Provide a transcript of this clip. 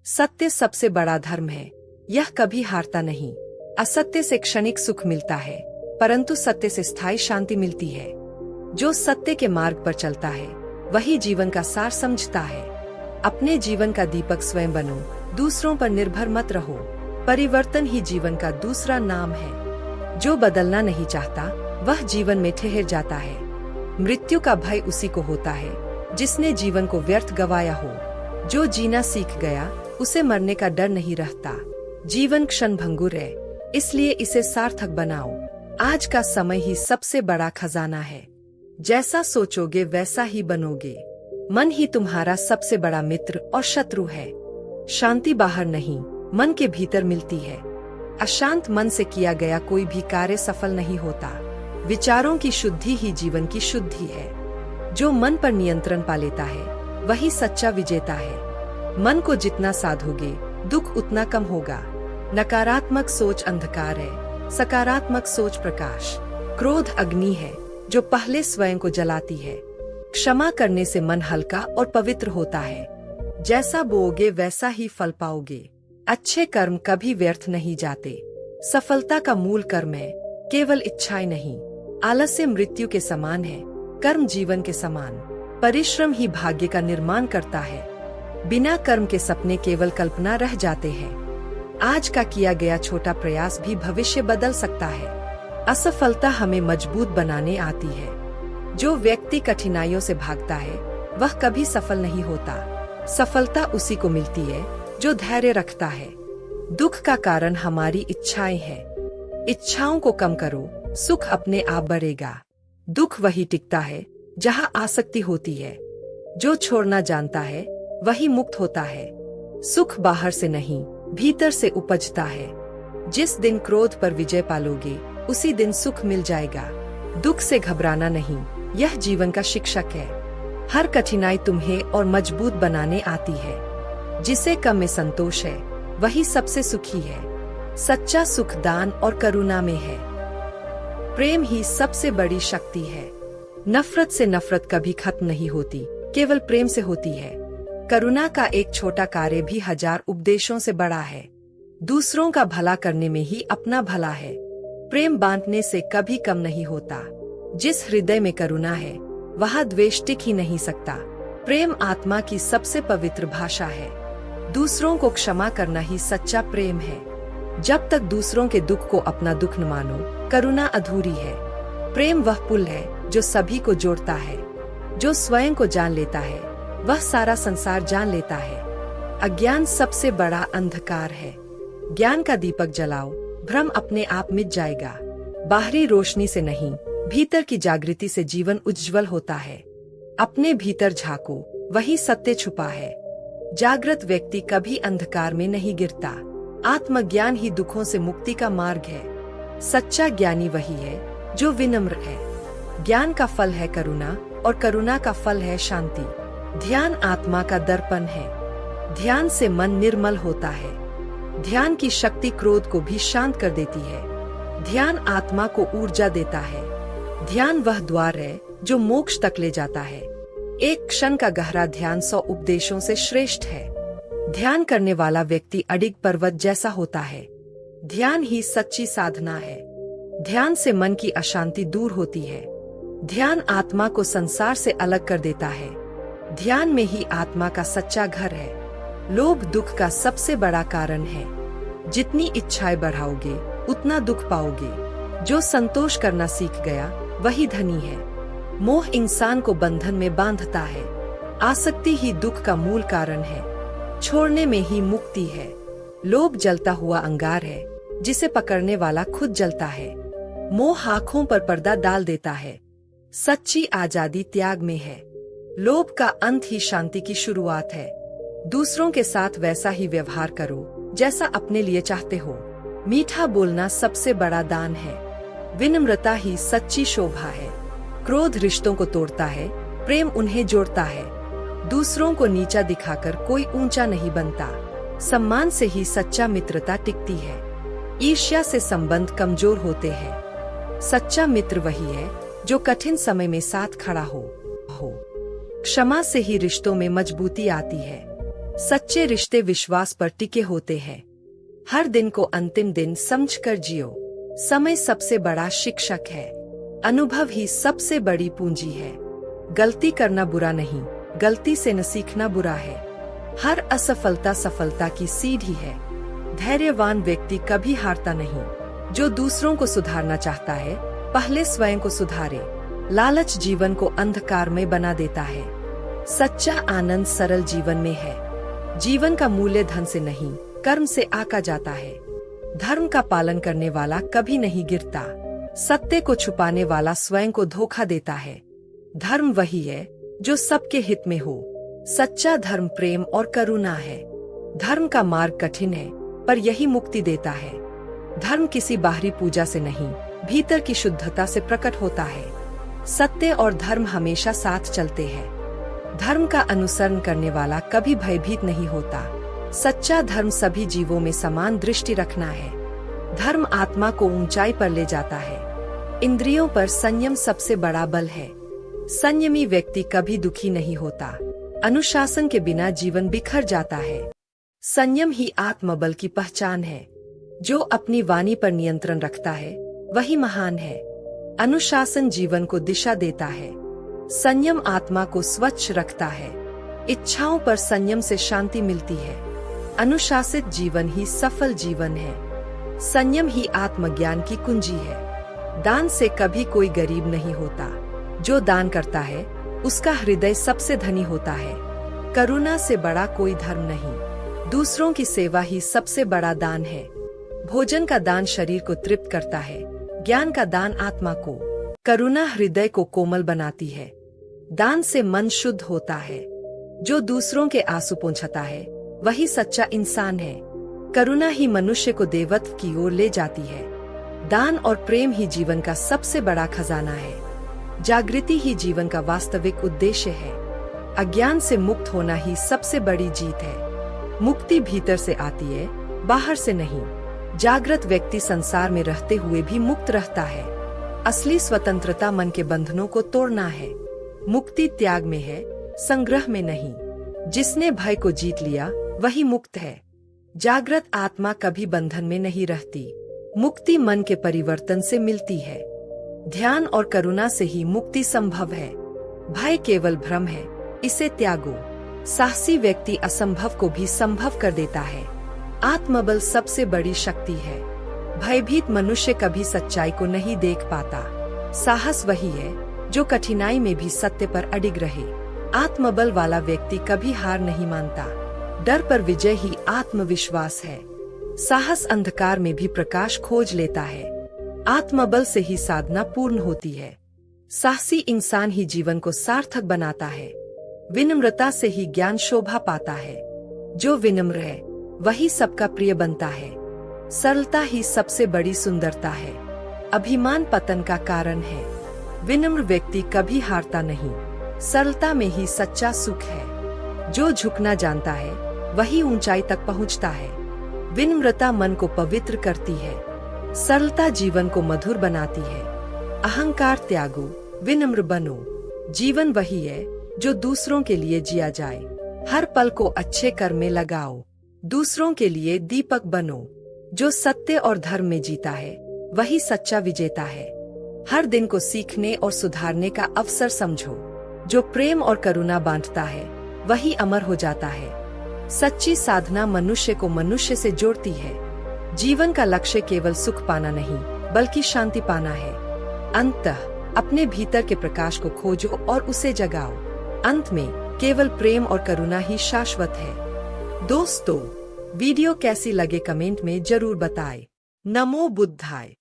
सत्य सबसे बड़ा धर्म है, यह कभी हारता नहीं। असत्य से क्षणिक सुख मिलता है, परंतु सत्य से स्थायी शांति मिलती है। जो सत्य के मार्ग पर चलता है वही जीवन का सार समझता है। अपने जीवन का दीपक स्वयं बनो, दूसरों पर निर्भर मत रहो। परिवर्तन ही जीवन का दूसरा नाम है। जो बदलना नहीं चाहता वह जीवन में ठहर जाता है। मृत्यु का भय उसी को होता है जिसने जीवन को व्यर्थ गवाया हो। जो जीना सीख गया उसे मरने का डर नहीं रहता। जीवन क्षणभंगुर है, इसलिए इसे सार्थक बनाओ। आज का समय ही सबसे बड़ा खजाना है। जैसा सोचोगे वैसा ही बनोगे। मन ही तुम्हारा सबसे बड़ा मित्र और शत्रु है। शांति बाहर नहीं, मन के भीतर मिलती है। अशांत मन से किया गया कोई भी कार्य सफल नहीं होता। विचारों की शुद्धि ही जीवन की शुद्धि है। जो मन पर नियंत्रण पा लेता है वही सच्चा विजेता है। मन को जितना साधोगे दुख उतना कम होगा। नकारात्मक सोच अंधकार है, सकारात्मक सोच प्रकाश। क्रोध अग्नि है जो पहले स्वयं को जलाती है। क्षमा करने से मन हल्का और पवित्र होता है। जैसा बोओगे वैसा ही फल पाओगे। अच्छे कर्म कभी व्यर्थ नहीं जाते। सफलता का मूल कर्म है, केवल इच्छाएं नहीं। आलस्य मृत्यु के समान है, कर्म जीवन के समान। परिश्रम ही भाग्य का निर्माण करता है। बिना कर्म के सपने केवल कल्पना रह जाते हैं। आज का किया गया छोटा प्रयास भी भविष्य बदल सकता है। असफलता हमें मजबूत बनाने आती है। जो व्यक्ति कठिनाइयों से भागता है वह कभी सफल नहीं होता। सफलता उसी को मिलती है जो धैर्य रखता है। दुख का कारण हमारी इच्छाएं हैं। इच्छाओं को कम करो, सुख अपने आप बढ़ेगा। दुख वही टिकता है जहां आसक्ति होती है। जो छोड़ना जानता है वही मुक्त होता है। सुख बाहर से नहीं, भीतर से उपजता है। जिस दिन क्रोध पर विजय पालोगे उसी दिन सुख मिल जाएगा। दुख से घबराना नहीं, यह जीवन का शिक्षक है। हर कठिनाई तुम्हें और मजबूत बनाने आती है। जिसे कम में संतोष है वही सबसे सुखी है। सच्चा सुख दान और करुणा में है। प्रेम ही सबसे बड़ी शक्ति है। नफरत से नफरत कभी खत्म नहीं होती, केवल प्रेम से होती है। करुणा का एक छोटा कार्य भी 1000 उपदेशों से बड़ा है। दूसरों का भला करने में ही अपना भला है। प्रेम बांटने से कभी कम नहीं होता। जिस हृदय में करुणा है वहाँ द्वेष टिक ही नहीं सकता। प्रेम आत्मा की सबसे पवित्र भाषा है। दूसरों को क्षमा करना ही सच्चा प्रेम है। जब तक दूसरों के दुख को अपना दुख न मानो, करुणा अधूरी है। प्रेम वह पुल है जो सभी को जोड़ता है। जो स्वयं को जान लेता है वह सारा संसार जान लेता है। अज्ञान सबसे बड़ा अंधकार है। ज्ञान का दीपक जलाओ, भ्रम अपने आप मिट जाएगा। बाहरी रोशनी से नहीं, भीतर की जागृति से जीवन उज्जवल होता है। अपने भीतर झांको, वही सत्य छुपा है। जागृत व्यक्ति कभी अंधकार में नहीं गिरता। आत्मज्ञान ही दुखों से मुक्ति का मार्ग है। सच्चा ज्ञानी वही है जो विनम्र है। ज्ञान का फल है करुणा और करुणा का फल है शांति। ध्यान आत्मा का दर्पण है। ध्यान से मन निर्मल होता है। ध्यान की शक्ति क्रोध को भी शांत कर देती है। ध्यान आत्मा को ऊर्जा देता है। ध्यान वह द्वार है जो मोक्ष तक ले जाता है। एक क्षण का गहरा ध्यान 100 उपदेशों से श्रेष्ठ है। ध्यान करने वाला व्यक्ति अडिग पर्वत जैसा होता है। ध्यान ही सच्ची साधना है। ध्यान से मन की अशांति दूर होती है। ध्यान आत्मा को संसार से अलग कर देता है। ध्यान में ही आत्मा का सच्चा घर है। लोभ दुख का सबसे बड़ा कारण है। जितनी इच्छाएं बढ़ाओगे उतना दुख पाओगे। जो संतोष करना सीख गया वही धनी है। मोह इंसान को बंधन में बांधता है। आसक्ति ही दुख का मूल कारण है। छोड़ने में ही मुक्ति है। लोभ जलता हुआ अंगार है जिसे पकड़ने वाला खुद जलता है। मोह आँखों पर पर्दा डाल देता है। सच्ची आजादी त्याग में है। लोभ का अंत ही शांति की शुरुआत है। दूसरों के साथ वैसा ही व्यवहार करो जैसा अपने लिए चाहते हो। मीठा बोलना सबसे बड़ा दान है। विनम्रता ही सच्ची शोभा है। क्रोध रिश्तों को तोड़ता है, प्रेम उन्हें जोड़ता है। दूसरों को नीचा दिखाकर कोई ऊंचा नहीं बनता। सम्मान से ही सच्चा मित्रता टिकती है। ईर्ष्या से संबंध कमजोर होते हैं। सच्चा मित्र वही है जो कठिन समय में साथ खड़ा हो। क्षमा से ही रिश्तों में मजबूती आती है। सच्चे रिश्ते विश्वास पर टिके होते हैं। हर दिन को अंतिम दिन समझकर जियो। समय सबसे बड़ा शिक्षक है। अनुभव ही सबसे बड़ी पूंजी है। गलती करना बुरा नहीं, गलती से न सीखना बुरा है। हर असफलता सफलता की सीढ़ी है। धैर्यवान व्यक्ति कभी हारता नहीं। जो दूसरों को सुधारना चाहता है, पहले स्वयं को सुधारे। लालच जीवन को अंधकार में बना देता है। सच्चा आनंद सरल जीवन में है। जीवन का मूल्य धन से नहीं, कर्म से आका जाता है। धर्म का पालन करने वाला कभी नहीं गिरता। सत्य को छुपाने वाला स्वयं को धोखा देता है। धर्म वही है जो सबके हित में हो। सच्चा धर्म प्रेम और करुणा है। धर्म का मार्ग कठिन है, पर यही मुक्ति देता है। धर्म किसी बाहरी पूजा से नहीं, भीतर की शुद्धता से प्रकट होता है। सत्य और धर्म हमेशा साथ चलते हैं। धर्म का अनुसरण करने वाला कभी भयभीत नहीं होता। सच्चा धर्म सभी जीवों में समान दृष्टि रखना है। धर्म आत्मा को ऊंचाई पर ले जाता है। इंद्रियों पर संयम सबसे बड़ा बल है। संयमी व्यक्ति कभी दुखी नहीं होता। अनुशासन के बिना जीवन बिखर जाता है। संयम ही आत्मबल की पहचान है। जो अपनी वाणी पर नियंत्रण रखता है, वही महान है। अनुशासन जीवन को दिशा देता है। संयम आत्मा को स्वच्छ रखता है। इच्छाओं पर संयम से शांति मिलती है। अनुशासित जीवन ही सफल जीवन है। संयम ही आत्मज्ञान की कुंजी है। दान से कभी कोई गरीब नहीं होता। जो दान करता है, उसका हृदय सबसे धनी होता है। करुणा से बड़ा कोई धर्म नहीं। दूसरों की सेवा ही सबसे बड़ा दान है। भोजन का दान शरीर को तृप्त करता है। ज्ञान का दान आत्मा को, करुणा हृदय को कोमल बनाती है। दान से मन शुद्ध होता है। जो दूसरों के आंसू पोंछता है, वही सच्चा इंसान है। करुणा ही मनुष्य को देवत्व की ओर ले जाती है। दान और प्रेम ही जीवन का सबसे बड़ा खजाना है। जागृति ही जीवन का वास्तविक उद्देश्य है। अज्ञान से मुक्त होना ही सबसे बड़ी जीत है। मुक्ति भीतर से आती है, बाहर से नहीं। जागृत व्यक्ति संसार में रहते हुए भी मुक्त रहता है। असली स्वतंत्रता मन के बंधनों को तोड़ना है। मुक्ति त्याग में है, संग्रह में नहीं। जिसने भय को जीत लिया, वही मुक्त है। जागृत आत्मा कभी बंधन में नहीं रहती। मुक्ति मन के परिवर्तन से मिलती है। ध्यान और करुणा से ही मुक्ति संभव है। भय केवल भ्रम है, इसे त्यागो। साहसी व्यक्ति असंभव को भी संभव कर देता है। आत्मबल सबसे बड़ी शक्ति है। भयभीत मनुष्य कभी सच्चाई को नहीं देख पाता। साहस वही है जो कठिनाई में भी सत्य पर अडिग रहे। आत्मबल वाला व्यक्ति कभी हार नहीं मानता। डर पर विजय ही आत्मविश्वास है। साहस अंधकार में भी प्रकाश खोज लेता है। आत्मबल से ही साधना पूर्ण होती है। साहसी इंसान ही जीवन को सार्थक बनाता है। विनम्रता से ही ज्ञान शोभा पाता है। जो विनम्र है, वही सबका प्रिय बनता है। सरलता ही सबसे बड़ी सुंदरता है। अभिमान पतन का कारण है। विनम्र व्यक्ति कभी हारता नहीं। सरलता में ही सच्चा सुख है। जो झुकना जानता है, वही ऊंचाई तक पहुंचता है। विनम्रता मन को पवित्र करती है। सरलता जीवन को मधुर बनाती है। अहंकार त्यागो, विनम्र बनो। जीवन वही है जो दूसरों के लिए जिया जाए। हर पल को अच्छे कर्म में लगाओ। दूसरों के लिए दीपक बनो। जो सत्य और धर्म में जीता है, वही सच्चा विजेता है। हर दिन को सीखने और सुधारने का अवसर समझो। जो प्रेम और करुणा बांटता है, वही अमर हो जाता है। सच्ची साधना मनुष्य को मनुष्य से जोड़ती है। जीवन का लक्ष्य केवल सुख पाना नहीं, बल्कि शांति पाना है। अंततः अपने भीतर के प्रकाश को खोजो और उसे जगाओ। अंत में केवल प्रेम और करुणा ही शाश्वत है। दोस्तों, वीडियो कैसी लगे कमेंट में जरूर बताएं। नमो बुद्धाय।